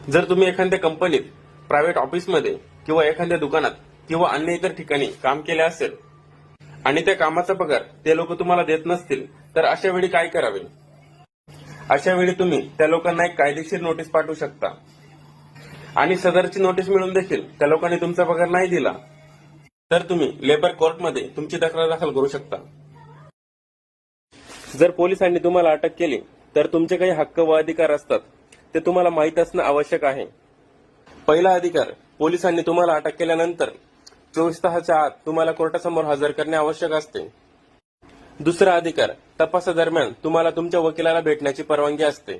जर तुम्ही एखाद्या कंपनीत, प्रायव्हेट ऑफिसमध्ये किंवा एखाद्या दुकानात किंवा अन्य इतर ठिकाणी काम केले असेल आणि त्या कामाचा पगार ते लोक तुम्हाला देत नसतील, तर अशा वेळी काय करावे? अशा वेळी तुम्ही त्या लोकांना एक कायदेशीर नोटीस पाठवू शकता आणि सदरची नोटीस मिळून देखील त्या लोकांनी तुमचा पगार नाही दिला तर तुम्ही लेबर कोर्टमध्ये तुमची तक्रार दाखल करू शकता. जर पोलिसांनी तुम्हाला अटक केली तर तुमचे काही हक्क व अधिकार असतात ते तुम्हाला माहीत असणं आवश्यक आहे. पहिला अधिकार, पोलिसांनी तुम्हाला अटक केल्यानंतर 24 तासाच्या आत तुम्हाला कोर्टासमोर हजर करणे आवश्यक असते. दुसरा अधिकार, तपासादरम्यान तुम्हाला तुमच्या वकिलाला भेटण्याची परवानगी असते.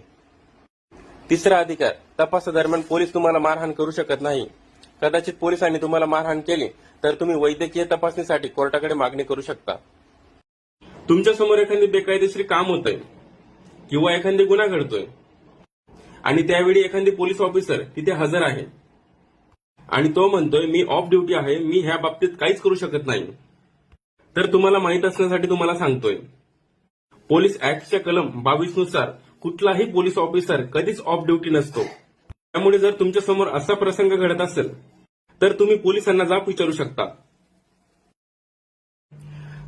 तिसरा अधिकार, तपासादरम्यान पोलीस तुम्हाला मारहाण करू शकत नाही. कदाचित पोलिसांनी तुम्हाला मारहाण केली तर तुम्ही वैद्यकीय तपासणीसाठी कोर्टाकडे मागणी करू शकता. तुमच्या समोर एखादी बेकायदेशीर काम होतंय किंवा एखादी गुन्हा घडतोय आणि त्यावेळी एखादी पोलीस ऑफिसर तिथे हजर आहे आणि तो म्हणतोय मी ऑफ ड्युटी आहे, मी ह्या बाबतीत काहीच करू शकत नाही, तर तुम्हाला माहित असण्यासाठी तुम्हाला सांगतोय, पोलीस ऍक्टच्या कलम 22 नुसार कुठलाही पोलीस ऑफिसर कधीच ऑफ ड्युटी नसतो. त्यामुळे जर तुमच्या समोर असा प्रसंग घडत असेल तर तुम्ही पोलिसांना जाब विचारू शकता.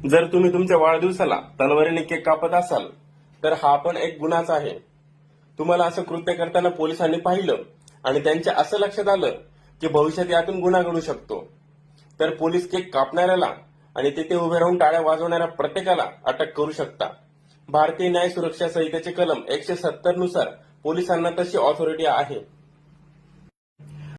जर तुम्ही तुमच्या वाढदिवसाला तलवारीने केक कापत असाल तर हा पण एक गुन्हाच आहे. तुम्हाला असं कृत्य करताना पोलिसांनी पाहिलं आणि त्यांच्या असं लक्षात आलं की भविष्यात यातून गुन्हा घडू शकतो, तर पोलीस केक कापणाऱ्याला आणि तिथे उभे राहून टाळ्या वाजवणाऱ्या प्रत्येकाला अटक करू शकता. भारतीय न्याय सुरक्षा संहितेचे कलम 170 नुसार पोलिसांना तशी ऑथॉरिटी आहे.